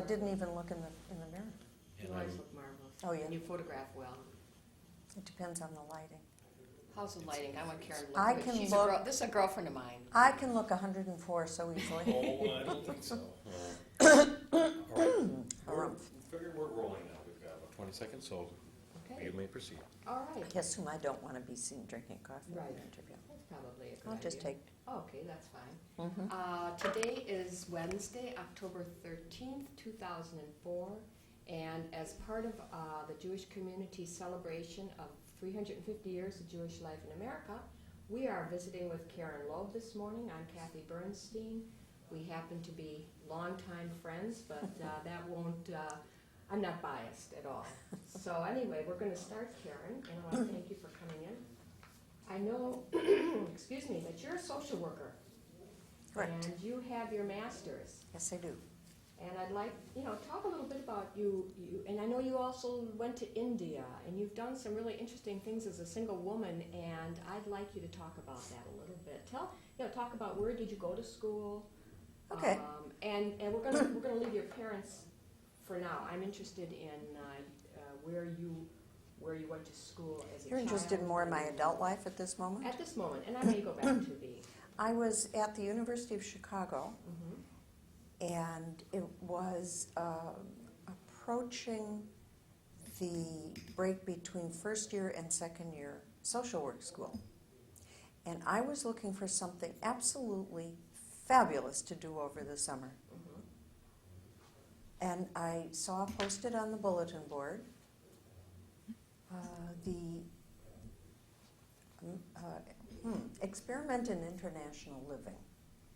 I didn't even look in the mirror. You And always I'm- look marvelous. Oh, yeah. And you photograph well. It depends on the lighting. How's the lighting? I want Karen to look I good. can She's look- a girl. This is a girlfriend of mine. I can look 104 so easily. Oh, I don't think so. All right. Harumph. We're rolling now. We've got about 20 seconds, so Okay. you may proceed. All right. Guess whom I don't want to be seen drinking coffee in Right. an interview. That's probably a good I'll idea. just take. Oh, okay, that's fine. Mhm. Today is Wednesday, October 13th, 2004, and as part of the Jewish community celebration of 350 years of Jewish life in America, we are visiting with Karen Loeb this morning. I'm Kathy Bernstein. We happen to be longtime friends, but that won't, I'm not biased at all. So anyway, we're going to start, Karen, and I want to thank you for coming in. I know, excuse me, that you're a social worker. Correct. And you have your master's. Yes, I do. And I'd like, talk a little bit about you. And I know you also went to India, and you've done some really interesting things as a single woman, and I'd like you to talk about that a little bit. Talk about where did you go to school? Okay. And we're gonna leave your parents for now. I'm interested in where you went to school as a You're child. interested more in my adult life at this moment? At this moment, and I may go back to the. I was at the University of Chicago, Mhm. and it was approaching the break between first year and second year social work school. And I was looking for something absolutely fabulous to do over the summer. Mhm. And I saw posted on the bulletin board the Experiment in International Living.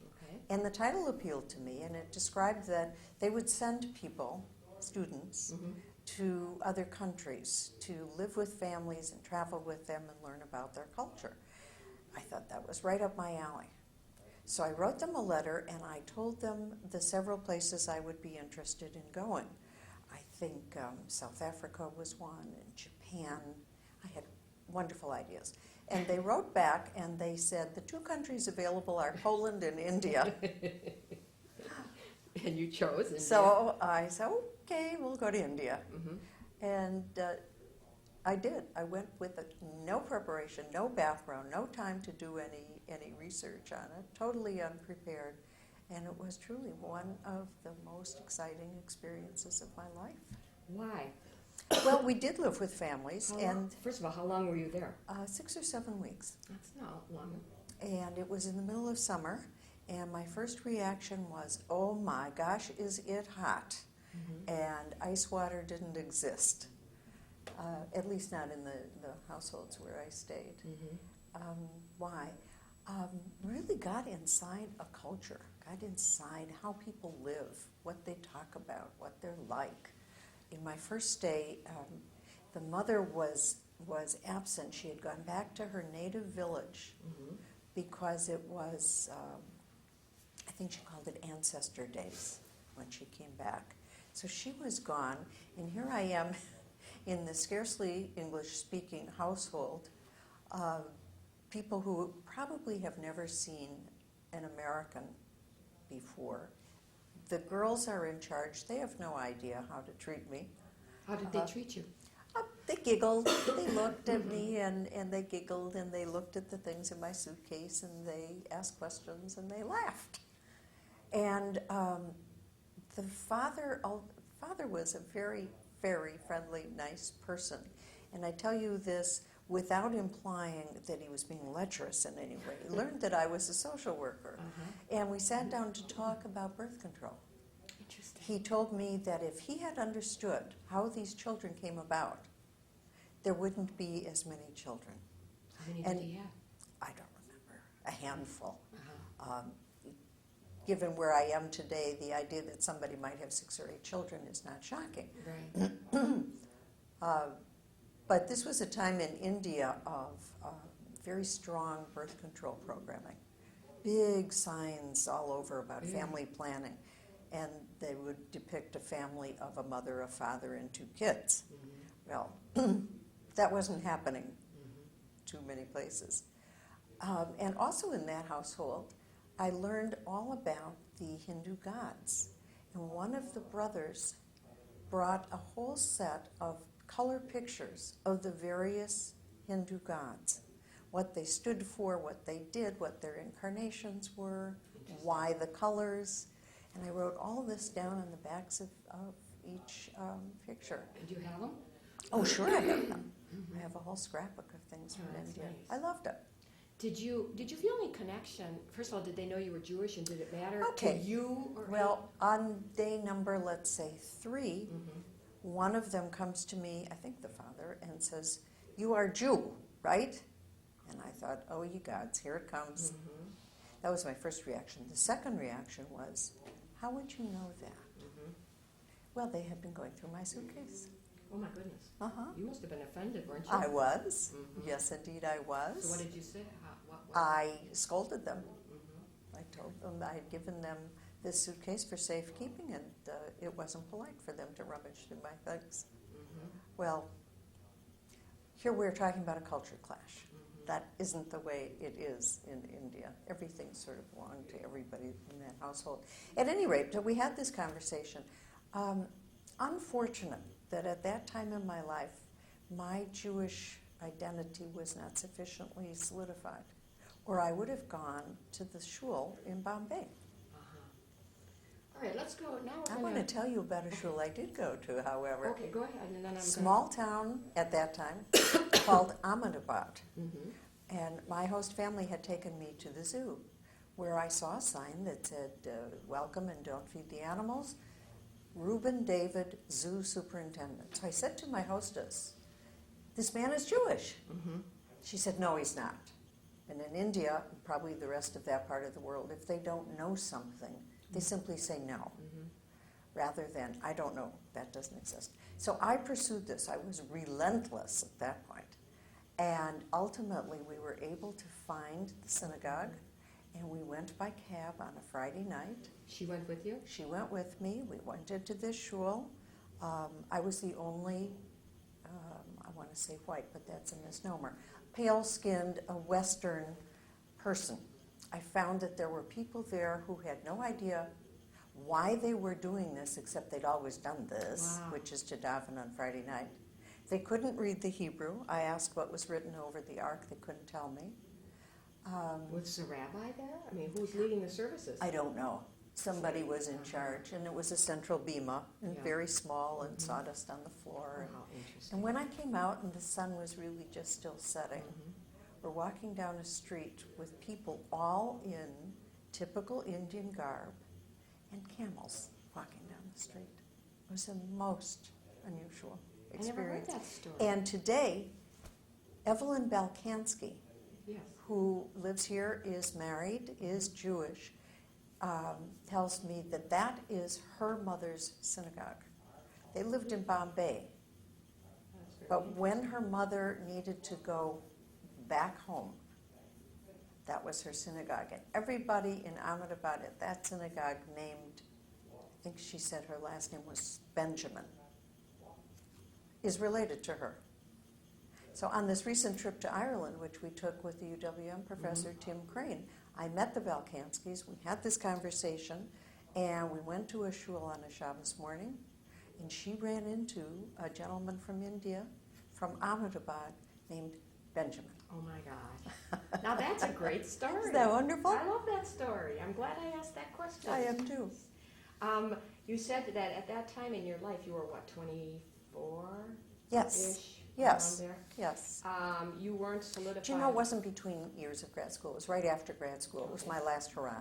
Okay. And the title appealed to me, and it described that they would send people, students, Mhm. to other countries to live with families and travel with them and learn about their culture. I thought that was right up my alley. So I wrote them a letter, and I told them the several places I would be interested in going. I think South Africa was one, and Japan. I had wonderful ideas. And they wrote back, and they said, the two countries available are Poland and India. And you chose India. So I said, okay, we'll go to India. Mhm. And I did. I went with no preparation, no background, no time to do any research on it, totally unprepared. And it was truly one of the most exciting experiences of my life. Why? Well, we did live with families, and First of all, how long were you there? 6 or 7 weeks. That's not long. And it was in the middle of summer, and my first reaction was, oh my gosh, is it hot? Mhm. And ice water didn't exist, at least not in the households where I stayed. Mhm. Why? Really got inside a culture, got inside how people live, what they talk about, what they're like. In my first stay, the mother was absent. She had gone back to her native village Mhm. because it was, I think she called it Ancestor Days when she came back. So she was gone, and here I am in the scarcely English-speaking household, people who probably have never seen an American before. The girls are in charge. They have no idea how to treat me. How did they treat you? They giggled. They looked at me, and they giggled, and they looked at the things in my suitcase, and they asked questions, and they laughed. And the father was a very, very friendly, nice person. And I tell you this without implying that he was being lecherous in any way. He learned that I was a social worker. Uh-huh. And we sat down to talk about birth control. Interesting. He told me that if he had understood how these children came about, there wouldn't be as many children. How many And did he have? I don't remember, a handful. Uh-huh. Given where I am today, the idea that somebody might have 6 or 8 children is not shocking. Right. But this was a time in India of very strong birth control programming. Big signs all over about Yeah. family planning. And they would depict a family of a mother, a father, and 2 kids. Mhm. Well, that wasn't happening Mhm. too many places. And also in that household, I learned all about the Hindu gods. and one of the brothers brought a whole set of color pictures of the various Hindu gods, what they stood for, what they did, what their incarnations were, why the colors, and I wrote all this down on the backs of each picture. Did you have them? Oh, sure I have them. I have a whole scrapbook of things from that's India. nice. I loved it. Did you feel any connection? First of all, did they know you were Jewish, and did it matter Okay. to you? Or Well, on day number, let's say 3, Mhm. one of them comes to me, I think the father, and says, "You are Jew, right?" And I thought, oh, you gods, here it comes. Mhm. That was my first reaction. The second reaction was, how would you know that? Mhm. Well, they had been going through my suitcase. Oh my goodness! Uh-huh. You must have been offended, weren't you? I was. Mhm. Yes, indeed, I was. So what did you say? What? I scolded them. Mhm. I told them I had given them this suitcase for safekeeping, and it wasn't polite for them to rummage through my things. Mhm. Well, here we're talking about a culture clash. Mhm. That isn't the way it is in India. Everything sort of belonged to everybody in that household. At any rate, so we had this conversation. Unfortunate that at that time in my life, my Jewish identity was not sufficiently solidified, or I would have gone to the shul in Bombay. Uh-huh. All right, let's go now. I want to tell you about a shul I did go to, however. Okay, go ahead, and then I'm Small town at that time called Ahmedabad. Mm-hmm. And my host family had taken me to the zoo, where I saw a sign that said, welcome and don't feed the animals, Reuben David, zoo superintendent. So I said to my hostess, this man is Jewish. Mm-hmm. She said, no, he's not. And in India, probably the rest of that part of the world, if they don't know something, they simply say no, Mm-hmm. rather than, I don't know, that doesn't exist. So I pursued this. I was relentless at that point. And ultimately, we were able to find the synagogue, and we went by cab on a Friday night. She went with you? She went with me. We went into this shul. I was the only, I want to say white, but that's a misnomer, pale-skinned, a Western person. I found that there were people there who had no idea why they were doing this, except they'd always done this, Wow. which is to daven on Friday night. They couldn't read the Hebrew. I asked what was written over the ark. They couldn't tell me. Was the rabbi there? I mean, who's leading the services? I don't know. Somebody was in charge, and it was a central bima, and Yeah. very small, and Mhm. sawdust on the floor. Oh, how interesting. And when I came out and the sun was really just still setting, Mhm. we're walking down a street with people all in typical Indian garb and camels walking down the street. It was the most unusual I never heard experience. that story. And today, Evelyn Balkansky, Yes. who lives here, is married, is Jewish, tells me that that is her mother's synagogue. They lived in Bombay, That's very but when her mother needed to go back home, that was her synagogue. And everybody in Ahmedabad at that synagogue named, I think she said her last name was Benjamin, is related to her. So on this recent trip to Ireland, which we took with the UWM professor Tim Crane, I met the Balkanskys, we had this conversation, and we went to a shul on a Shabbos morning, and she ran into a gentleman from India, from Ahmedabad, named Benjamin. Oh my gosh. Now that's a great story. Isn't that wonderful? I love that story. I'm glad I asked that question. I am too. You said that at that time in your life you were what, 24-ish? Yes, yes, Around there? yes. You weren't solidified. Do you know, it wasn't between years of grad school. It was right after grad school. It was my last hurrah.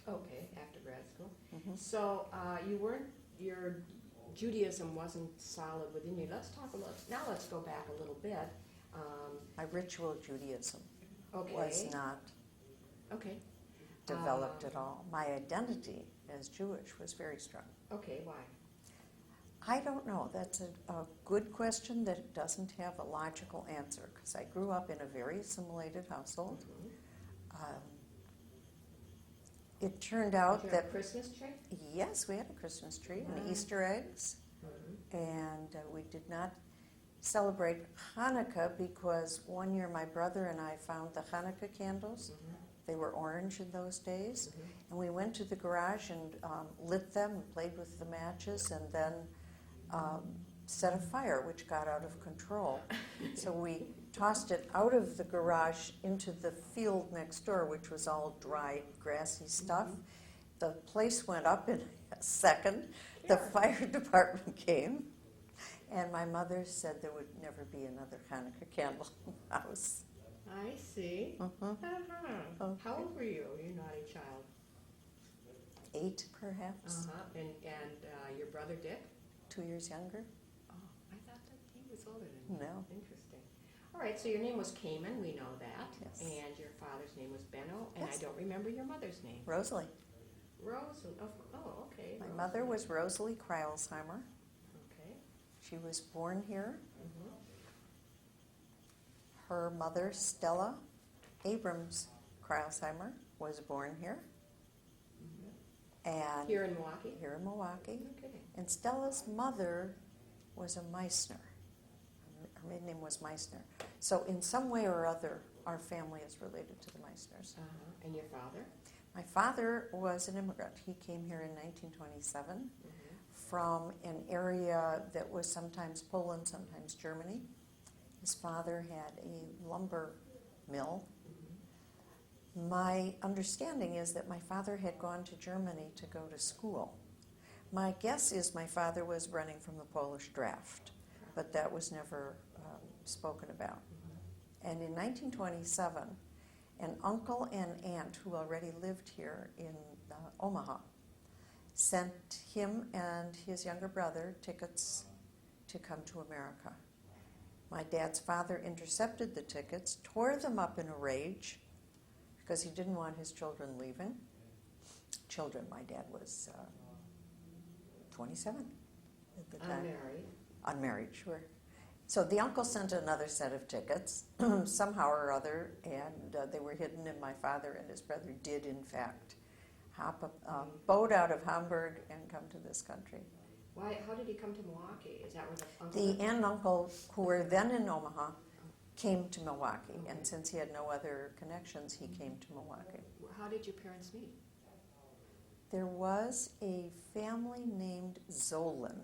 Okay, after grad school. Mhm. So you weren't, your Judaism wasn't solid within you. Let's talk a little, now let's go back a little bit. My ritual Judaism Okay. was not Okay. developed at all. My identity as Jewish was very strong. Okay, why? I don't know. That's a good question that doesn't have a logical answer, because I grew up in a very assimilated household. Mhm. It turned out Did you have a that, Christmas tree? yes, we had a Christmas tree and Wow. Easter eggs, Mhm. and we did not celebrate Hanukkah because one year my brother and I found the Hanukkah candles. Mhm. They were orange in those days. Mhm. And we went to the garage and lit them and played with the matches and then set a fire, which got out of control. So we tossed it out of the garage into the field next door, which was all dry, grassy stuff. The place went up in a second. The Sure. fire department came, and my mother said there would never be another Hanukkah candle in the house. I see. Mhm. Uh-huh. Okay. How old were you, you naughty child? 8, perhaps. And your brother Dick? 2 years younger. Oh, I thought that he was older than you. No. Interesting. All right, so your name was Cayman, we know that. Yes. And your father's name was Benno, and Yes. I don't remember your mother's name. Rosalie. Rose. Oh, okay. My Rose. mother was Rosalie Kreilsheimer. Okay. She was born here. Mhm. Her mother, Stella Abrams Kreilsheimer, was born here. And Here in Milwaukee? here in Milwaukee. No kidding. And Stella's mother was a Meissner. Her maiden name was Meissner. So in some way or other, our family is related to the Meissners. And your father? My father was an immigrant. He came here in 1927 from an area that was sometimes Poland, sometimes Germany. His father had a lumber mill. My understanding is that my father had gone to Germany to go to school. My guess is my father was running from the Polish draft, but that was never spoken about. And in 1927, an uncle and aunt who already lived here in Omaha sent him and his younger brother tickets to come to America. My dad's father intercepted the tickets, tore them up in a rage because he didn't want his children leaving. Children, my dad was 27 at the time. Unmarried. Unmarried, sure. So the uncle sent another set of tickets, somehow or other, and they were hidden, and my father and his brother did, in fact, hop a boat out of Hamburg and come to this country. Why? How did he come to Milwaukee? Is that where the uncle The lived? aunt and uncle, who were then in Omaha, came to Milwaukee, and since he had no other connections, he came to Milwaukee. How did your parents meet? There was a family named Zolan,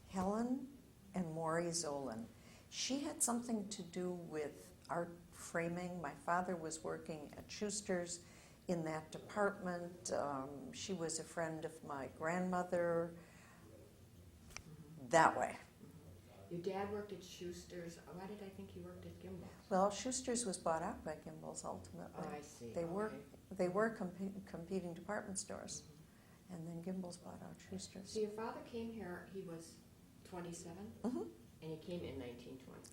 Helen and Maury Zolan. She had something to do with art framing. My father was working at Schuster's in that department. She was a friend of my grandmother. That way. Your dad worked at Schuster's. Why did I think he worked at Gimbel's? Well, Schuster's was bought out by Gimbel's ultimately. Oh, I see. They were Okay. competing department stores, and then Gimbel's bought out Schuster's. So your father came here, he was 27, Mhm. and he came in 1920.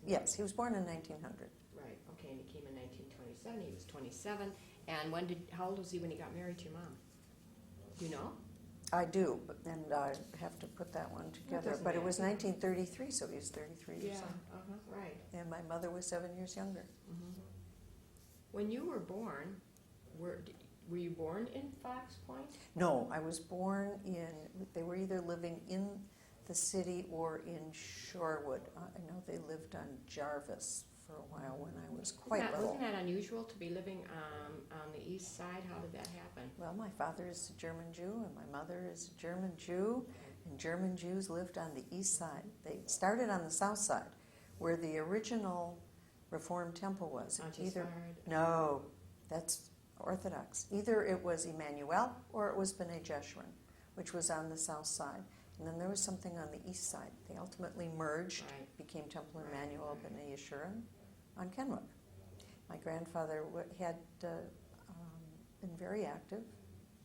Yes, he was born in 1900. Right, okay, and he came in 1927, he was 27. And how old was he when he got married to your mom? Do you know? I do, and I have to put that one together. doesn't But it was matter. 1933, so he was 33 years old. Right. And my mother was 7 years younger. When you were born, were you born in Fox Point? No, I was born they were either living in the city or in Shorewood. I know they lived on Jarvis for a while when I was quite little. Wasn't that unusual to be living on the east side? How did that happen? Well, my father is a German Jew, and my mother is a German Jew, and German Jews lived on the east side. They started on the south side, where the original Reformed temple was. No, that's Orthodox. Either it was Emmanuel or it was B'nai Jeshurun, which was on the south side. And then there was something on the east side. They ultimately merged, Right. became Temple Right, Emmanuel, right. B'nai Jeshurun on Kenwood. My grandfather had been very active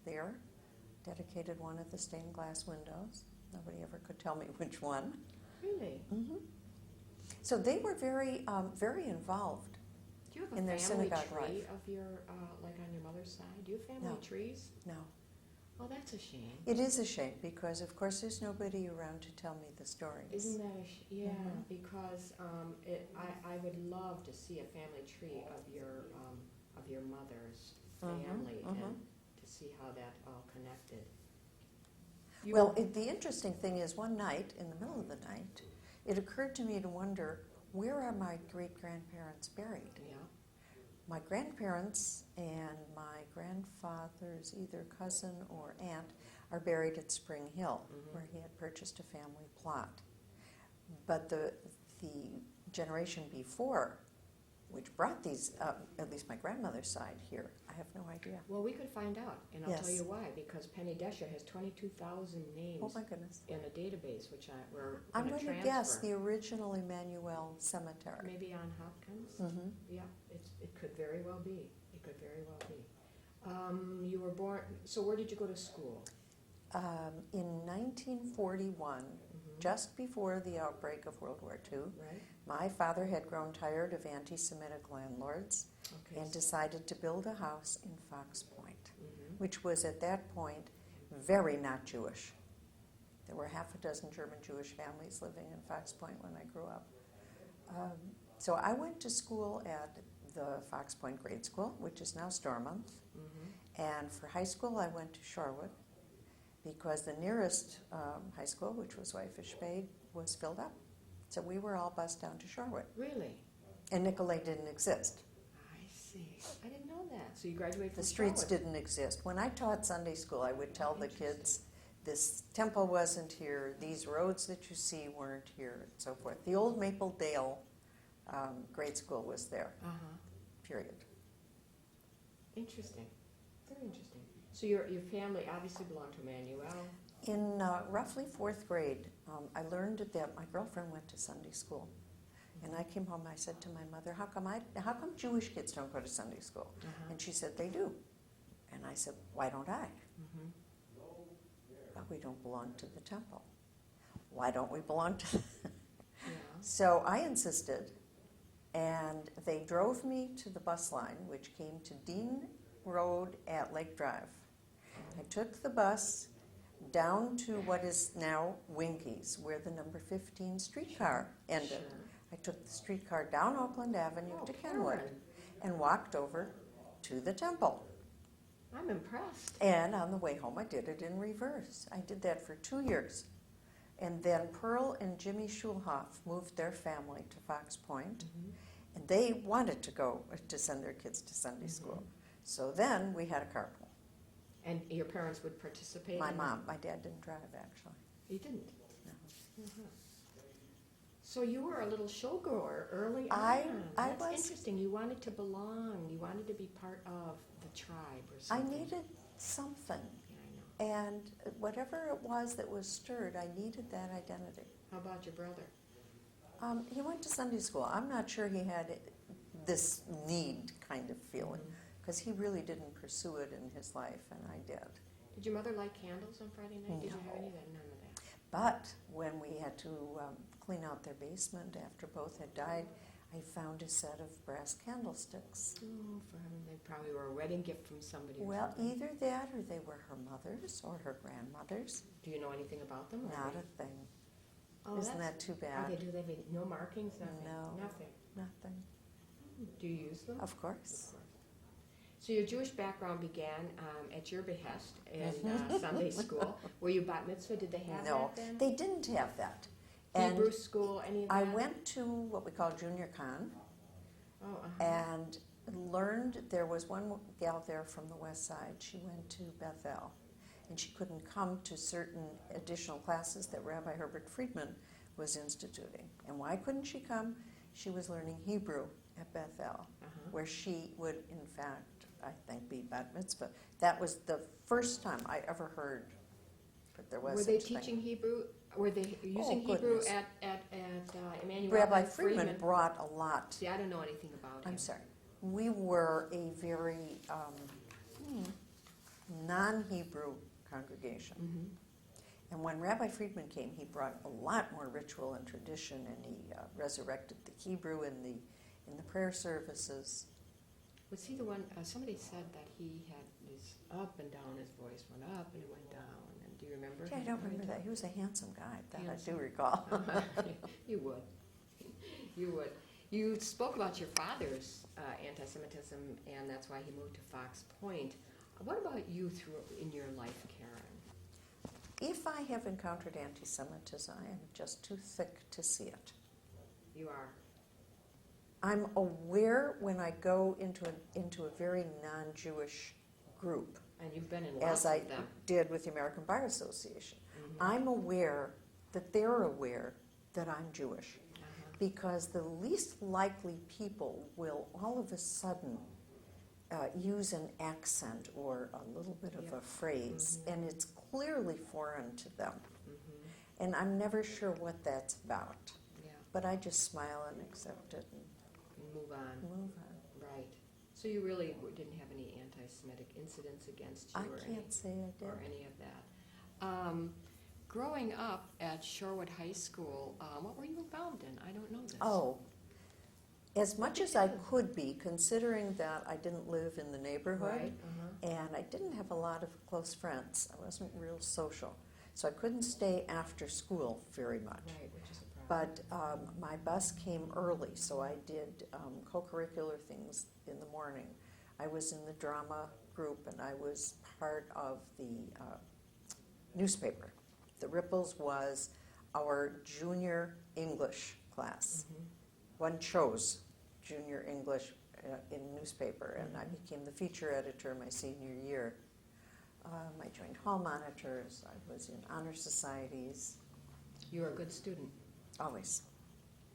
there, dedicated one of the stained glass windows. Nobody ever could tell me which one. Really? Mm-hmm. So they were very, very involved. Do you have a In their family synagogue tree life. of your, like on your mother's side? Do you have family No. trees? No. Oh, that's a shame. It is a shame because, of course, there's nobody around to tell me the stories. Isn't that yeah? Mhm. Because I would love to see a family tree of your mother's family and to see how that all connected. Well, the interesting thing is one night, in the middle of the night, it occurred to me to wonder, where are my great-grandparents buried? Yeah. my grandparents and my grandfather's either cousin or aunt are buried at Spring Hill, where he had purchased a family plot. But the generation before, which brought these, at least my grandmother's side here, I have no idea. Well, we could find out, and I'll tell Yes. you why. Because Penny Desher has 22,000 names Oh my goodness. in a database, which we're I'm going to going to guess the original Emmanuel Cemetery. Maybe on Hopkins. Mm-hmm. Yeah, it could very well be. It could very well be. You were born. So where did you go to school? In 1941, just before the outbreak of World War II, Right. my father had grown tired of anti-Semitic landlords Okay. and decided to build a house in Fox Point, Mhm. which was at that point very not Jewish. There were half a dozen German Jewish families living in Fox Point when I grew up. So I went to school at the Fox Point Grade School, which is now Stormont, and for high school I went to Shorewood because the nearest high school, which was Whitefish Bay, was filled up. So we were all bused down to Shorewood. Really? And Nicolay didn't exist. I see. I didn't know that. So you graduated from The streets Charlotte. didn't exist. When I taught Sunday school, I would tell the kids, this temple wasn't here, these roads that you see weren't here, and so forth. The old Maple Dale grade school was there, Uh-huh. period. Interesting. Very interesting. So your family obviously belonged to Emmanuel. In roughly fourth grade, I learned that my girlfriend went to Sunday school. And I came home, I said to my mother, how come Jewish kids don't go to Sunday school? Uh-huh. And she said, they do. And I said, why don't I? Mhm. Well, we don't belong to the temple. Why don't we belong to Yeah. So I insisted, and they drove me to the bus line, which came to Dean Road at Lake Drive. I took the bus down to what is now Winkies, where the number 15 streetcar ended. Sure. I took the streetcar down Oakland Avenue Oh, to Kenwood Karen. and walked over to the temple. I'm impressed. And on the way home, I did it in reverse. I did that for 2 years. And then Pearl and Jimmy Schulhoff moved their family to Fox Point, and they wanted to go to send their kids to Sunday school. So then we had a carpool. And your parents would participate? My in mom, my dad didn't drive actually. You didn't? No. Mhm. So you were a little showgirl early I on. That's was. interesting. You wanted to belong. You wanted to be part of the tribe or I something. needed something, Yeah, I know. and whatever it was that was stirred, I needed that identity. How about your brother? He went to Sunday school. I'm not sure he had this need kind of feeling, because he really didn't pursue it in his life, and I did. Did your mother light candles on Friday night? Did you have No. any of that? None of that. But when we had to clean out their basement after both had died, I found a set of brass candlesticks. Oh, for heaven, they probably were a wedding gift from somebody. Or Well, something. either that or they were her mother's or her grandmother's. Do you know anything about them? or Not they- a thing. Oh, Isn't that's- that too Oh, bad? they do. They have no markings. Nothing. No. Nothing. Nothing. Do you use them? Of course. So your Jewish background began at your behest in Sunday school. Were you bat mitzvah? Did they have No, that then? they didn't have that. And Hebrew school, any of that? I went to what we call junior con Oh, uh-huh. and learned there was one gal there from the west side. She went to Bethel, and she couldn't come to certain additional classes that Rabbi Herbert Friedman was instituting. And why couldn't she come? She was learning Hebrew at Bethel, Uh-huh. where she would, in fact, I think, be bat mitzvah. That was the first time I ever heard that there was Were they such a thing. teaching Hebrew? Were they using Hebrew goodness. at Emmanuel? Rabbi and Friedman brought a lot. See, I don't know anything about him. I'm sorry. We were a very non-Hebrew congregation. Mm-hmm. And when Rabbi Friedman came, he brought a lot more ritual and tradition, and he resurrected the Hebrew in the prayer services. Was he the one? Somebody said that he had this up and down. His voice went up and it went down. And do you remember? Yeah, I him? don't remember that. He was a handsome guy. That I Handsome. do recall. You would. You would. You spoke about your father's anti-Semitism, and that's why he moved to Fox Point. What about you in your life, Karen? If I have encountered anti-Semitism, I am just too thick to see it. You are. I'm aware when I go into a very non-Jewish group, And you've been in as lots I of them. did with the American Bar Association. Mhm. I'm aware that they're aware that I'm Jewish, Uh-huh. because the least likely people will all of a sudden use an accent or a little bit of Yep. a phrase, Mhm. and it's clearly foreign to them. Mhm. And I'm never sure what that's about. Yeah. But I just smile and accept it and And move on. move on. Right. So you really didn't have any anti-Semitic incidents against you I or can't say I did. any of that. Growing up at Shorewood High School, what were you involved in? I don't know this. Oh, as much as I could be, considering that I didn't live in the neighborhood Right. Uh-huh. and I didn't have a lot of close friends. I wasn't real social. So I couldn't stay after school very much. Right, which is a problem. But my bus came early, so I did co-curricular things in the morning. I was in the drama group, and I was part of the newspaper. The Ripples was our junior English class. Mhm. One chose junior English in newspaper, and I became the feature editor my senior year. I joined hall monitors. I was in honor societies. You were a good student. Always.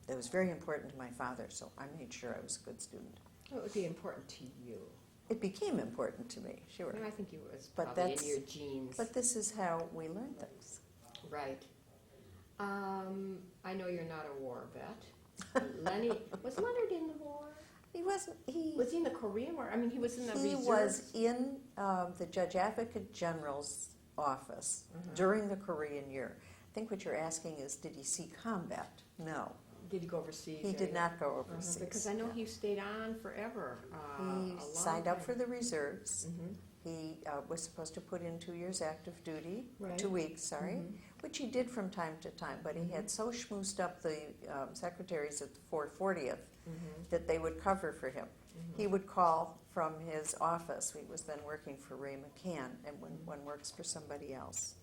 That was very important to my father, so I made sure I was a good student. Well, it would be important to you. It became important to me, sure. No, I think it was But probably in that's- your genes. But this is how we learn things. Right. I know you're not a war vet. Was Leonard in the war? He wasn't, Was he in the Korean War? I mean, he was in the he reserves. was in the Judge Advocate General's office Mhm. during the Korean Year. I think what you're asking is, did he see combat? No, Did he go overseas? he or did anything? not go Uh-huh, overseas. because I know he stayed on forever. He signed up for the reserves. Mm-hmm. He was supposed to put in 2 years active duty, Right. 2 weeks, sorry, Mhm. which he did from time to time, but he had so schmoozed up the secretaries at the 440th Mm-hmm. that they would cover for him. He would call from his office. He was then working for Ray McCann, and when one works for somebody else,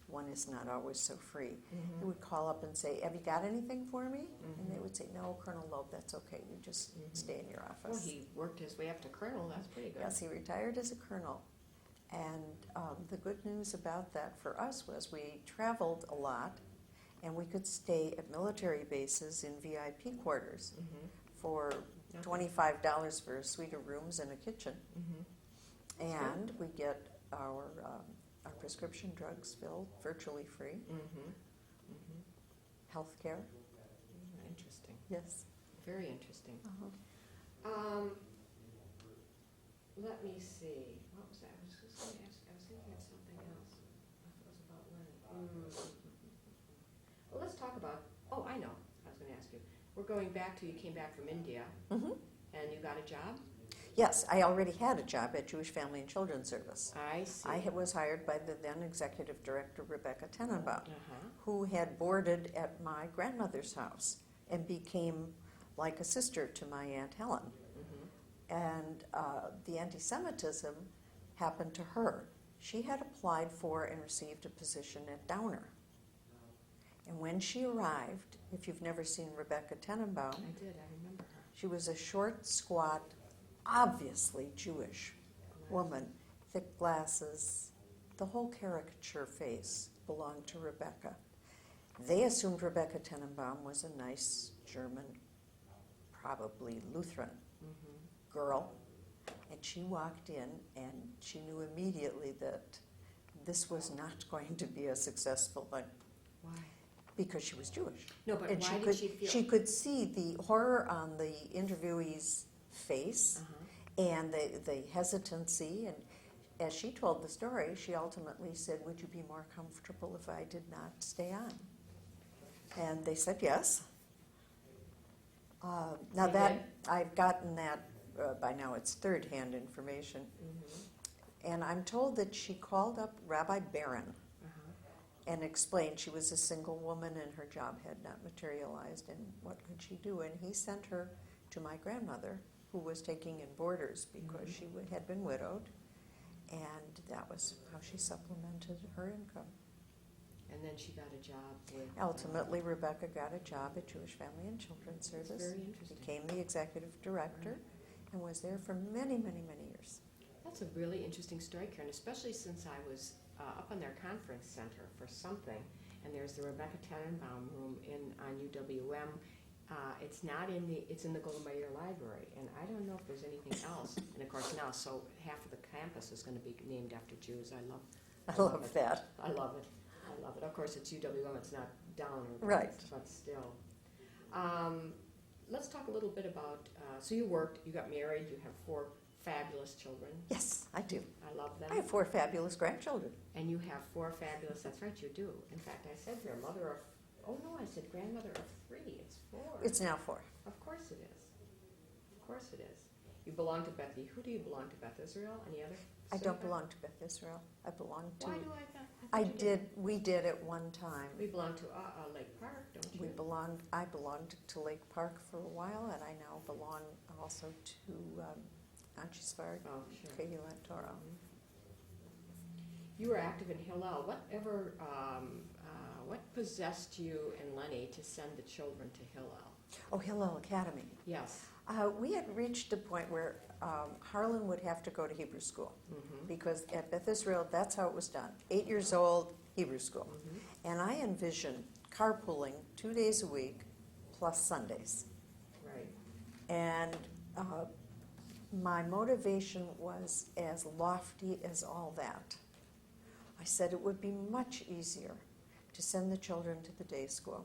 one is not always so free. Mm-hmm. He would call up and say, "Have you got anything for me?" And they would say, "No, Colonel Loeb, that's okay. You just stay in your office." Well, he worked his way up to colonel. That's pretty good. Yes, he retired as a colonel. And the good news about that for us was we traveled a lot, and we could stay at military bases in VIP quarters Mm-hmm. for $25 for a suite of rooms and a kitchen. Mm-hmm. And we get our prescription drugs filled virtually free. Mm-hmm. Mm-hmm. Health care, Interesting. yes. Very interesting. Let me see. What was that? I was just going to ask. I was thinking of something else. It was about Leonard. Well, let's talk about. Oh, I know. I was going to ask you. We're going back to you came back from India Mm-hmm. and you got a job. Yes, I already had a job at Jewish Family and Children's Service. I see. I was hired by the then executive director, Rebecca Tenenbaum, Uh-huh. who had boarded at my grandmother's house and became like a sister to my Aunt Helen. Mm-hmm. And the anti-Semitism happened to her. She had applied for and received a position at Downer. And when she arrived, if you've never seen Rebecca Tenenbaum, I did. I remember her. she was a short, squat, obviously Jewish woman, thick glasses, the whole caricature face belonged to Rebecca. They assumed Rebecca Tenenbaum was a nice German, probably Lutheran Mm-hmm. girl, and she walked in and she knew immediately that this was not going to be a successful thing Why? because she was Jewish. No, but And why she did she feel? She could see the horror on the interviewee's face Uh-huh. and the hesitancy. And as she told the story, she ultimately said, "Would you be more comfortable if I did not stay on?" And they said yes. Now They that did? I've gotten that by now, it's third-hand information, Mm-hmm. and I'm told that she called up Rabbi Barron Uh-huh. and explained she was a single woman and her job had not materialized and what could she do. And he sent her to my grandmother, who was taking in boarders because she had been widowed, and that was how she supplemented her income. And then she got a job with... Ultimately, Rebecca got a job at Jewish Family and Children's That's Service, very interesting. became the executive director, and was there for many, many, many years. That's a really interesting story, Karen, especially since I was up on their conference center for something, and there's the Rebecca Tenenbaum room on UWM. It's in the Golden Bear Library, and I don't know if there's anything else. And of course now, so half of the campus is going to be named after Jews. I love I love it. that. I love it. I love it. Of course, it's UWM. It's not down, Right. But still. Let's talk a little bit about. So you worked. You got married. You have 4 fabulous children. Yes, I do. I love them. I have 4 fabulous grandchildren. And you have 4 fabulous. That's right, you do. In fact, I said you're a mother of. Oh no, I said grandmother of 3. It's 4. It's now 4. Of course it is. Of course it is. You belong to Beth. Who do you belong to? Beth Israel? Any other? I don't belong to Beth Israel. I belong to. Why do I? I thought you did. We did at one time. We belong to Lake Park, don't you? I belonged to Lake Park for a while, and I now belong also to Anchisvar, Oh, sure. Kehilat Torah. You were active in Hillel. What possessed you and Lenny to send the children to Hillel? Oh, Hillel Academy. Yes. We had reached a point where Harlan would have to go to Hebrew school Mm-hmm. because at Beth Israel, that's how it was done. 8 years old, Hebrew school. Mm-hmm. And I envisioned carpooling 2 days a week plus Sundays. Right. And my motivation was as lofty as all that. I said it would be much easier to send the children to the day school.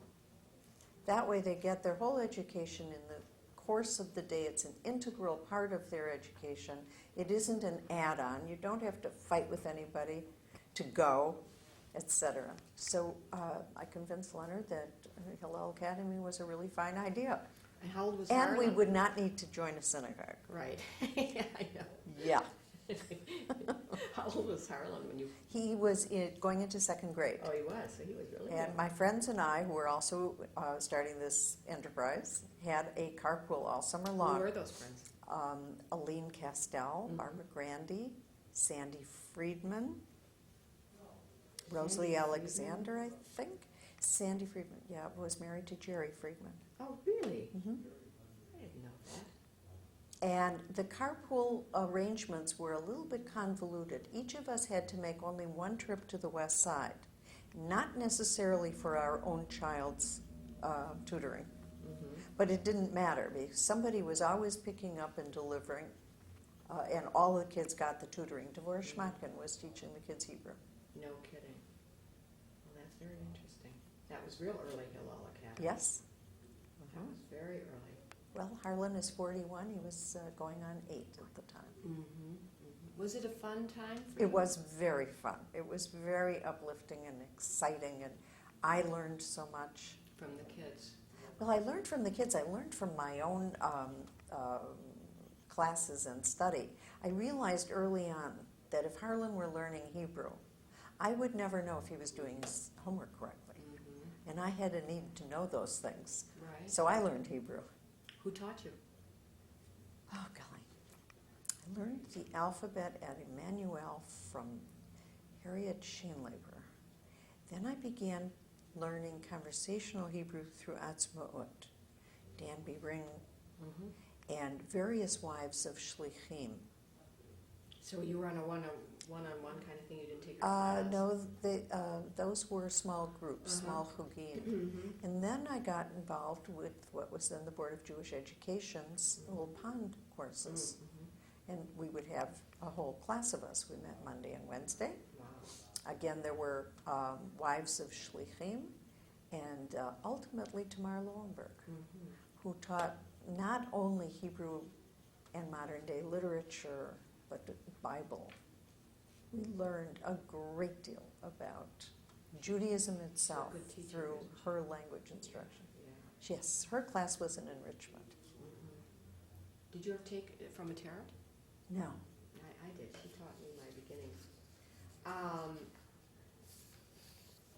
That way they get their whole education in the course of the day. It's an integral part of their education. It isn't an add-on. You don't have to fight with anybody to go, etc. So I convinced Leonard that Hillel Academy was a really fine idea. And how old was And Harlan? we would not need to join a synagogue. Right. Yeah, I know. Yeah. How old was Harlan when you... He was going into 2nd grade. Oh, he was. So he was really And young. my friends and I, who were also starting this enterprise, had a carpool all summer Who long. were those friends? Aline Castell, Mhm. Barbara Grandy, Sandy Friedman, Sandy Rosalie Friedman? Alexander, I think. Sandy Friedman, yeah, was married to Jerry Friedman. Oh, really? Hmm. I didn't know that. And the carpool arrangements were a little bit convoluted. Each of us had to make only one trip to the west side, not necessarily for our own child's tutoring. Mm-hmm. But it didn't matter because somebody was always picking up and delivering, and all the kids got the tutoring. Devorah Schmatkin was teaching the kids Hebrew. No kidding. Well, that's very interesting. That was real early Hillel Academy. Yes. That was very early. Well, Harlan is 41. He was going on 8 at the time. Mm-hmm. Mm-hmm. Was it a fun time for you? It was very fun. It was very uplifting and exciting, and I learned so much. From the kids. Well, I learned from the kids. I learned from my own classes and study. I realized early on that if Harlan were learning Hebrew, I would never know if he was doing his homework correctly. Mm-hmm. And I had a need to know those things. Right. So I learned Hebrew. Who taught you? Oh, golly. I learned the alphabet at Emmanuel from Harriet Schoenleber. Then I began learning conversational Hebrew through Atzmaut, Danby Ring, Mm-hmm. and various wives of shlichim. So you were on a one-on-one kind of thing? You didn't take a class? No, those were small groups, small chugim. Mm-hmm. And then I got involved with what was then the Board of Jewish Education's little pond courses. Mm-hmm. And we would have a whole class of us. We met Monday and Wednesday. Wow. Again, there were wives of shlichim, and ultimately Tamar Lowenberg, Mm-hmm. who taught not only Hebrew and modern day literature, but the Bible. We learned a great deal about Judaism itself Good teacher, through isn't she? her language instruction. Yeah. Yes, her class was an enrichment. Mm-hmm. Did you ever take it from a tarot? No. I did. She taught me my beginnings.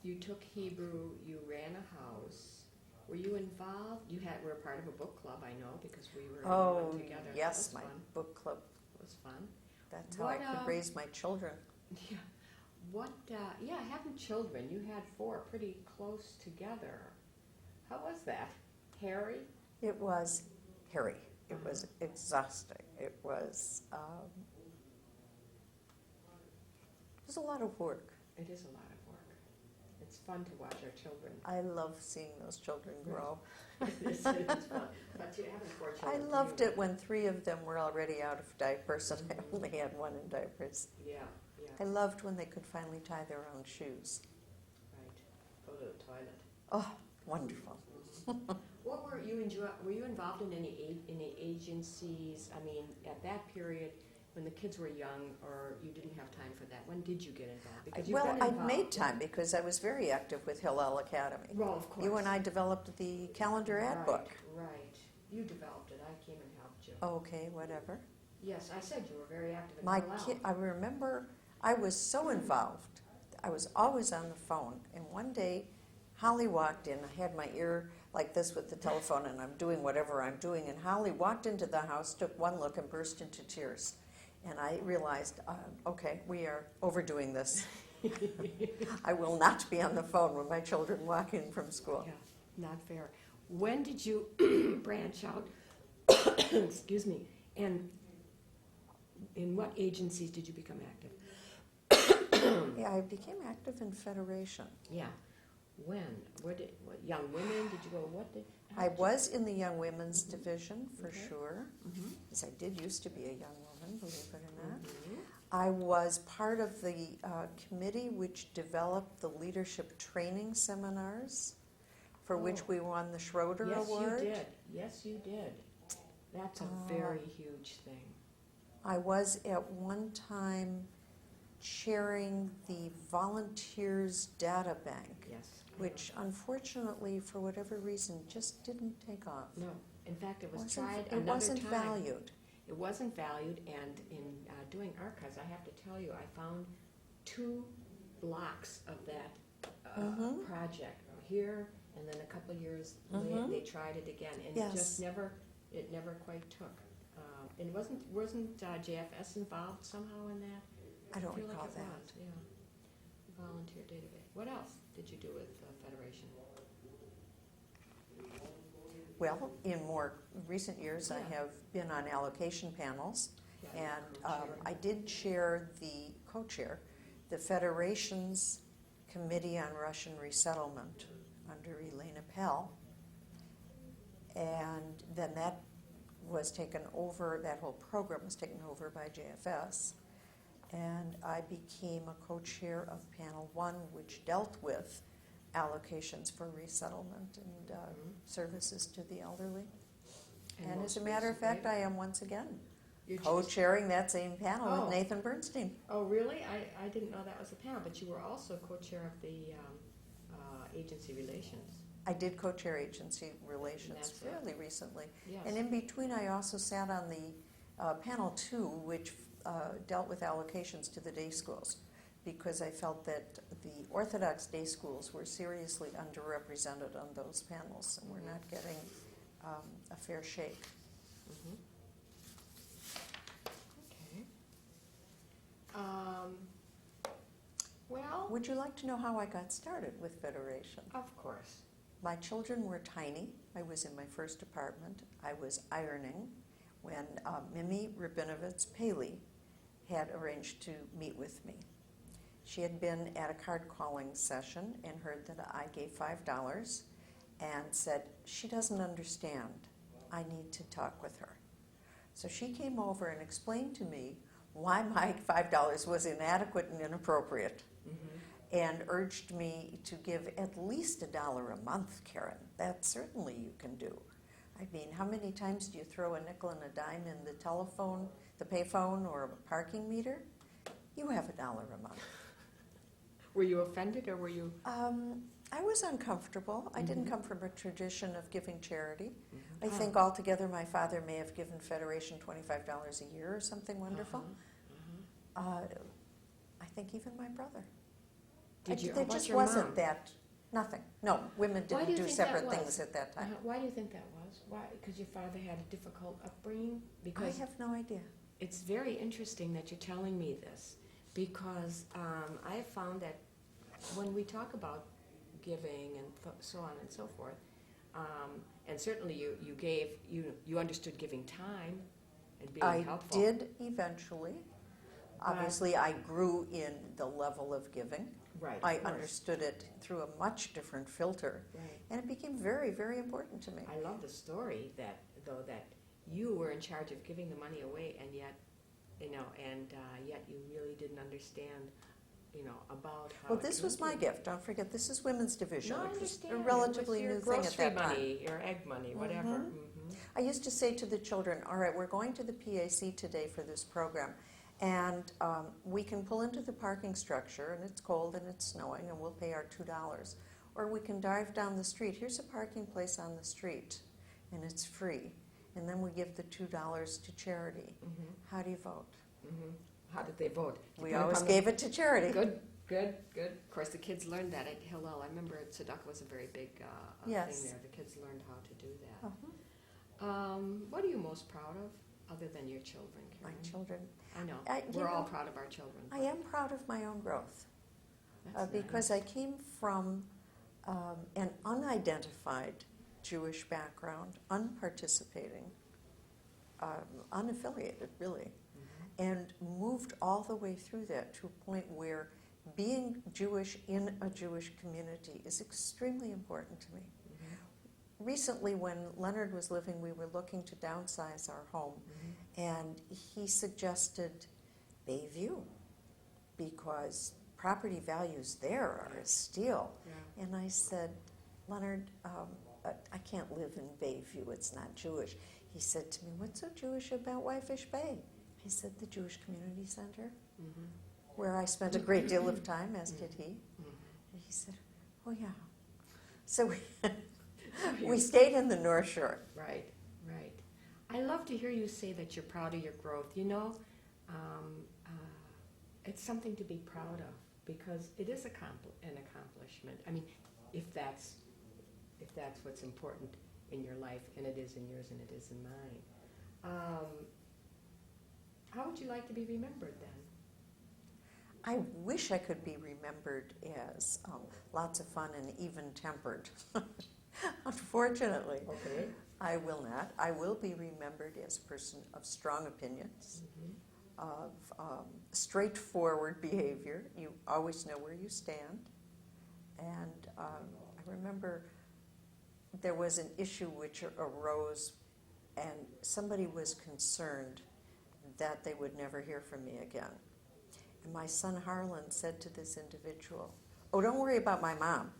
You took Hebrew. You ran a house. Were you involved? Were a part of a book club, I know, because we were in one together. Yes, That my was fun. book club. It was fun. That's how I could raise my children. Yeah. Having children, you had 4 pretty close together. How was that? Harry? It was hairy. It was exhausting. It was a lot of work. It is a lot of work. It's fun to watch our children. I love seeing those children grow. It's fun. But you having 4 I children. loved it when 3 of them were already out of diapers and I only had 1 in diapers. Yeah. I loved when they could finally tie their own shoes. Right. Go to the toilet. Oh, wonderful. What were you involved in any agencies? I mean, at that period, when the kids were young, or you didn't have time for that? When did you get involved? Because you've Well, been I involved. made time because I was very active with Hillel Academy. Well, of course. You and I developed the calendar ad book. Right. You developed it. I came and helped you. Okay, whatever. Yes, I said you were very active in My Hillel. kid, I remember I was so involved. I was always on the phone. And one day, Holly walked in. I had my ear like this with the telephone, and I'm doing whatever I'm doing. And Holly walked into the house, took one look, and burst into tears. And I realized, okay, we are overdoing this. I will not be on the phone when my children walk in from school. Yeah, not fair. When did you branch out? Excuse me. And in what agencies did you become active? Yeah, I became active in Federation. Yeah. When? What young women? Did you go? What did? I was in the Young Women's Division for Okay. sure, Mm-hmm. because I did used to be a young woman, believe it or not. Mm-hmm. I was part of the committee which developed the leadership training seminars, for which Oh. we won the Schroeder Yes, Award. you did. Yes, you did. That's a very huge thing. I was at one time chairing the Volunteers Data Bank, Yes. which unfortunately, for whatever reason, just didn't take off. No. In fact, it was Wasn't- tried it another wasn't time. valued. It wasn't valued, and in doing archives, I have to tell you, I found 2 blocks of that Mhm. project here, and then a couple of years Mhm. later, they tried it again, and Yes. it just never quite took. And wasn't JFS involved somehow in that? I don't feel recall like it that. was, yeah. Volunteer database. What else did you do with Federation? Well, in more recent years, I Yeah. have been on allocation panels, Yeah, and co-chair. I did chair the co-chair, the Federation's Committee on Russian Resettlement under Elena Pell, and then that was taken over, that whole program was taken over by JFS, and I became a co-chair of Panel 1, which dealt with allocations for resettlement and Mhm. services to the elderly. And most as a matter of fact, recently, I am once again you're just- co-chairing that same panel Oh. with Nathan Bernstein. Oh, really? I didn't know that was a panel, but you were also co-chair of the agency relations. I did co-chair agency relations That's fairly recently. Yes. And in between, I also sat on the panel 2, which dealt with allocations to the day schools, because I felt that the Orthodox day schools were seriously underrepresented on those panels, and we're not getting a fair shake. Mhm. Okay. Well, Would you like to know how I got started with Federation? of course. My children were tiny. I was in my first apartment. I was ironing when Mimi Rabinovitz-Paley had arranged to meet with me. She had been at a card calling session and heard that I gave $5 and said, she doesn't understand. I need to talk with her. So she came over and explained to me why my $5 was inadequate and inappropriate, Mm-hmm. and urged me to give at least $1 a month, Karen. That certainly you can do. I mean, how many times do you throw a nickel and a dime in the telephone, the payphone, or a parking meter? You have $1 a month. Were you offended, or were you? I was uncomfortable. I didn't Mhm. come from a tradition of giving charity. I Oh. think altogether my father may have given Federation $25 a year or something wonderful. Uh-huh. I think even my brother. Did you? There How about just your wasn't mom? that, nothing. No, women Why didn't do you do think that separate was? things at that time. Why do you think that was? Why? Because your father had a difficult upbringing? I Because have no idea. it's very interesting that you're telling me this, because I have found that when we talk about giving and so on and so forth, and certainly you understood giving time and being I helpful. did eventually. Obviously, I grew in the level of giving. Right. I of course. understood it through a much different filter, Right. and it became very, very important to me. I love the story that you were in charge of giving the money away, and yet, yet you really didn't understand, about how. Well, this was my gift. Don't forget, this is women's division, No, I which was a understand. relatively It was your new thing at grocery that time. money, your egg money, whatever. Mhm. Mm-hmm. I used to say to the children, all right, we're going to the PAC today for this program, and we can pull into the parking structure, and it's cold and it's snowing, and we'll pay our $2. Or we can drive down the street. Here's a parking place on the street, and it's free. And then we give the $2 to charity. Mm-hmm. How do you vote? Mm-hmm. How did they vote? We Depended always upon gave it to charity. Good. Of course, the kids learned that at Hillel. I remember at Tzedakah was a very big Yes. thing there. The kids learned how to do that. Uh-huh. What are you most proud of, other than your children, My Karen? children. I know. You We're all know, proud of our children. I am proud of my own growth That's because nice. I came from an unidentified Jewish background, unparticipating, unaffiliated, really, and moved all the way through that to a point where being Jewish in a Jewish community is extremely important to me. Mhm. Recently, when Leonard was living, we were looking to downsize our home, Mhm. and he suggested Bayview because property values there are a steal. Yeah. And I said, Leonard, I can't live in Bayview, it's not Jewish. He said to me, what's so Jewish about Whitefish Bay? I said, the Jewish Community Center, Mhm. where I spent a great deal of time, as did he. Mhm. And he said, oh yeah. So we stayed in the North Shore. Right. I love to hear you say that you're proud of your growth. It's something to be proud of because it is an accomplishment. I mean, if that's what's important in your life, and it is in yours, and it is in mine. How would you like to be remembered then? I wish I could be remembered as lots of fun and even-tempered. Unfortunately, Okay. I will not. I will be remembered as a person of strong opinions, Mm-hmm. of straightforward behavior. You always know where you stand. And I remember there was an issue which arose, and somebody was concerned that they would never hear from me again. And my son Harlan said to this individual, oh, don't worry about my mom,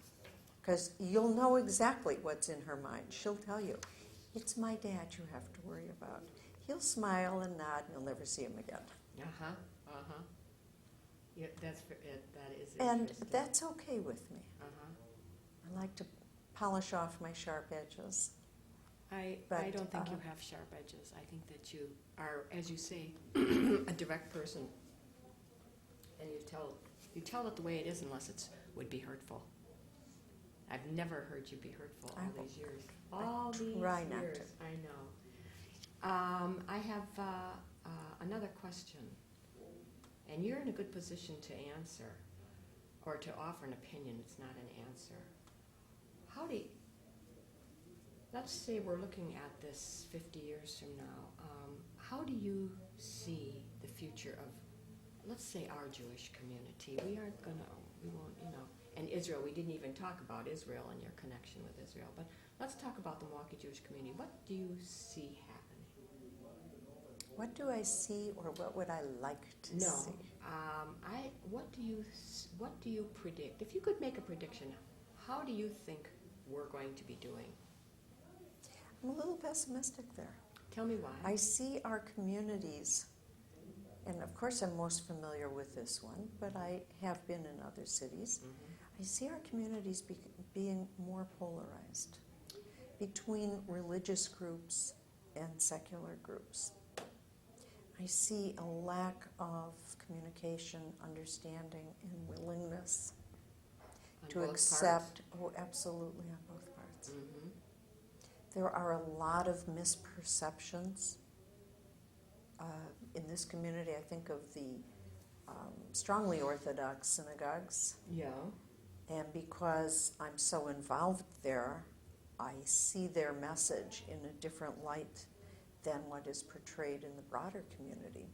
because you'll know exactly what's in her mind. She'll tell you. It's my dad you have to worry about. He'll smile and nod, and you'll never see him again. Yeah, that is And interesting. that's okay with me. I like to polish off my sharp edges. I But, don't think you have sharp edges. I think that you are, as you say, a direct person, and you tell it the way it is, unless it would be hurtful. I've never heard you be hurtful all these years. All these try not years, to. I know. I have another question, and you're in a good position to answer, or to offer an opinion. It's not an answer. Let's say we're looking at this 50 years from now. How do you see the future of, let's say, our Jewish community? We won't, and Israel. We didn't even talk about Israel and your connection with Israel, but let's talk about the Milwaukee Jewish community. What do you see happening? What do I see, or what would I like to see? What do you predict? If you could make a prediction, how do you think we're going to be doing? I'm a little pessimistic there. Tell me why. I see our communities, and of course I'm most familiar with this one, but I have been in other cities. Mm-hmm. I see our communities being more polarized between religious groups and secular groups. I see a lack of communication, understanding, and willingness On to both accept, absolutely on both parts. Mm-hmm. There are a lot of misperceptions. In this community, I think of the strongly Orthodox synagogues. Yeah. And because I'm so involved there, I see their message in a different light than what is portrayed in the broader community.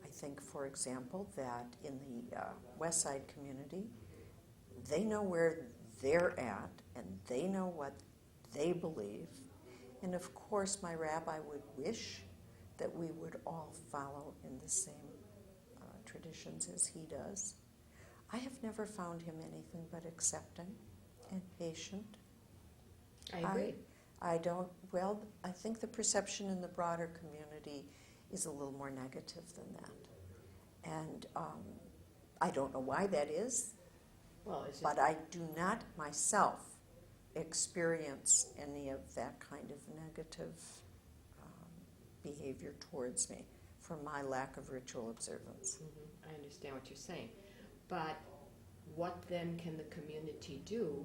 I think, for example, that in the West Side community, they know where they're at and they know what they believe. And of course, my rabbi would wish that we would all follow in the same traditions as he does. I have never found him anything but accepting and patient. I agree. I don't, well, I think the perception in the broader community is a little more negative than that. And I don't know why that is, Well, is it, but I do not myself experience any of that kind of negative behavior towards me from my lack of ritual observance. I understand what you're saying. But what then can the community do?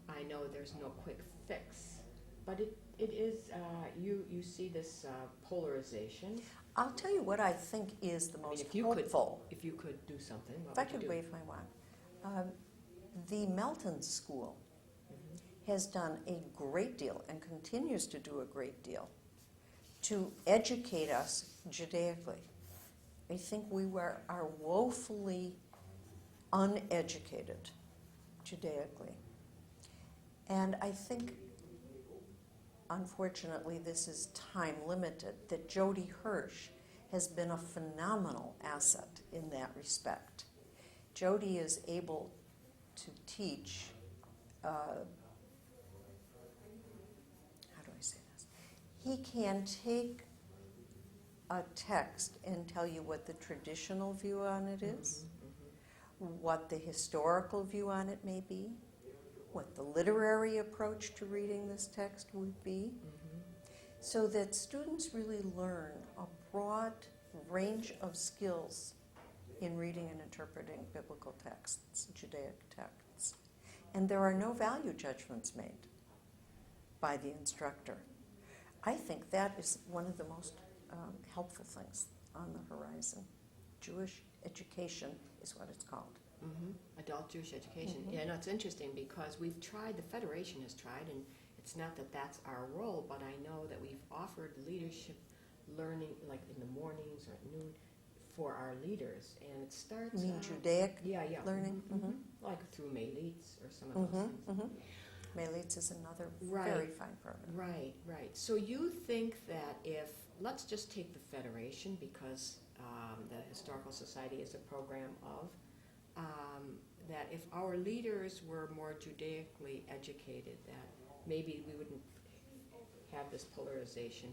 I know there's no quick fix, but it is, you see this polarization. I'll tell you what I think is the most if you helpful. If you could do something, what If I would you could do? wave my wand. The Melton School has done a great deal and continues to do a great deal to educate us Judaically. I think we are woefully uneducated Judaically. And I think, unfortunately, this is time limited, that Jody Hirsch has been a phenomenal asset in that respect. Jody is able to teach, how do I say this? He can take a text and tell you what the traditional view on it is, what the historical view on it may be, what the literary approach to reading this text would be, so that students really learn a broad range of skills in reading and interpreting biblical texts, Judaic texts. And there are no value judgments made by the instructor. I think that is one of the most helpful things on the horizon. Jewish education is what it's called. Adult Jewish education. Yeah, no, it's interesting because we've tried, the Federation has tried, and it's not that that's our role, but I know that we've offered leadership learning, like in the mornings or at noon, for our leaders, and it starts. You mean Judaic yeah, learning? Like through Melitz or some of those things. Melitz is another Right. very fine program. Right. So you think that if, let's just take the Federation, because the Historical Society is a program of, that if our leaders were more Judaically educated, that maybe we wouldn't have this polarization.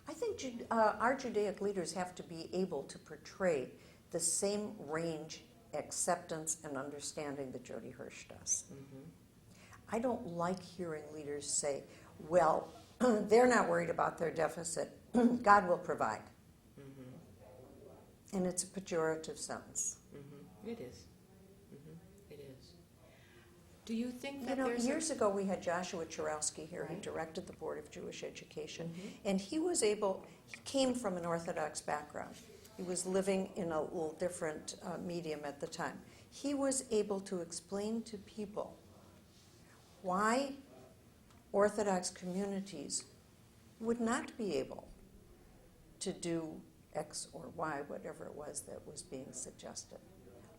I think our Judaic leaders have to be able to portray the same range, acceptance, and understanding that Jody Hirsch does. I don't like hearing leaders say, well, they're not worried about their deficit. God will provide. And it's a pejorative sentence. It is. It is. Do you think that there's years ago we had Joshua Chorowski here. He directed the Board of Jewish Education. And he came from an Orthodox background. He was living in a little different medium at the time. He was able to explain to people why Orthodox communities would not be able to do X or Y, whatever it was that was being suggested.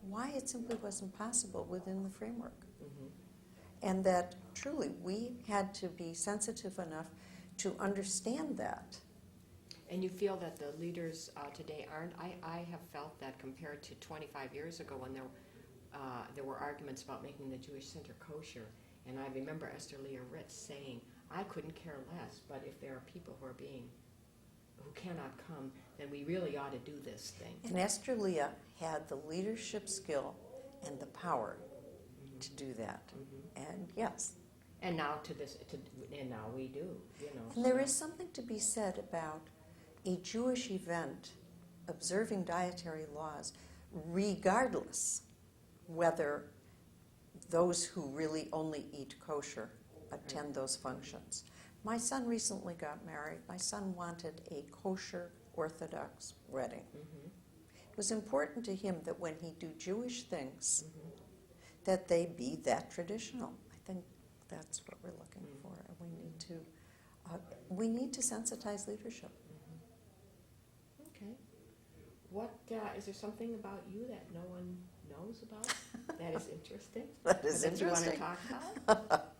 Why it simply wasn't possible within the framework. And that truly we had to be sensitive enough to understand that. And you feel that the leaders today aren't? I have felt that compared to 25 years ago when there were arguments about making the Jewish Center kosher. And I remember Esther Leah Ritz saying, I couldn't care less, but if there are people who cannot come, then we really ought to do this thing. And Esther Leah had the leadership skill and the power to do that. And yes. And now and now we do, And there is something to be said about a Jewish event observing dietary laws, regardless whether those who really only eat kosher attend those functions. My son recently got married. My son wanted a kosher Orthodox wedding. was important to him that when he do Jewish things, Mhm. that they be that traditional. I think that's what we're looking Mm. for, and we need to sensitize leadership. Mhm. Okay. What is there something about you that no one knows about that is interesting? That is that interesting. you want to talk about?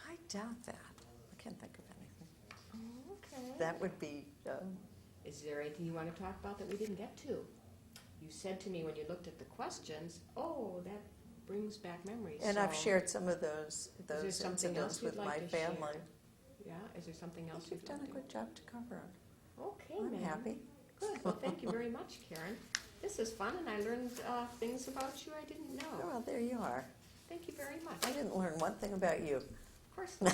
I doubt that. I can't think of anything. Oh, okay. That would be. Is there anything you want to talk about that we didn't get to? You said to me when you looked at the questions, "Oh, that brings back memories." And I've So, shared some of those there something incidents else you'd with like my to share? family. Yeah. Is there something I else think you've done a like to- good job to cover it. Okay, I'm ma'am. happy. Good. Well, thank you very much, Karen. This is fun, and I learned things about you I didn't know. Well, there you are. Thank you very much. I didn't learn one thing about you. Of course not.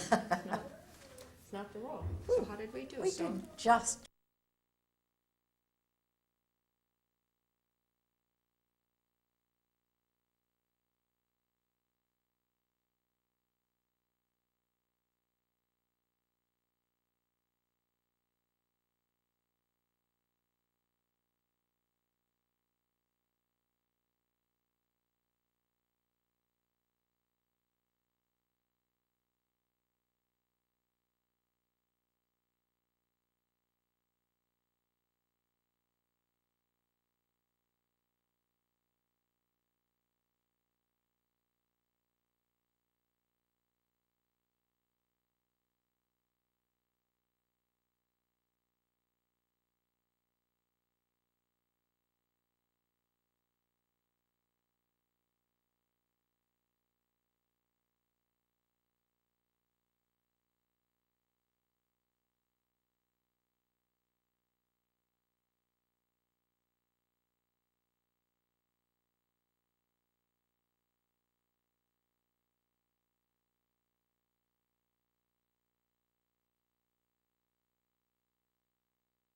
It's not the role. So how did we do? We So did just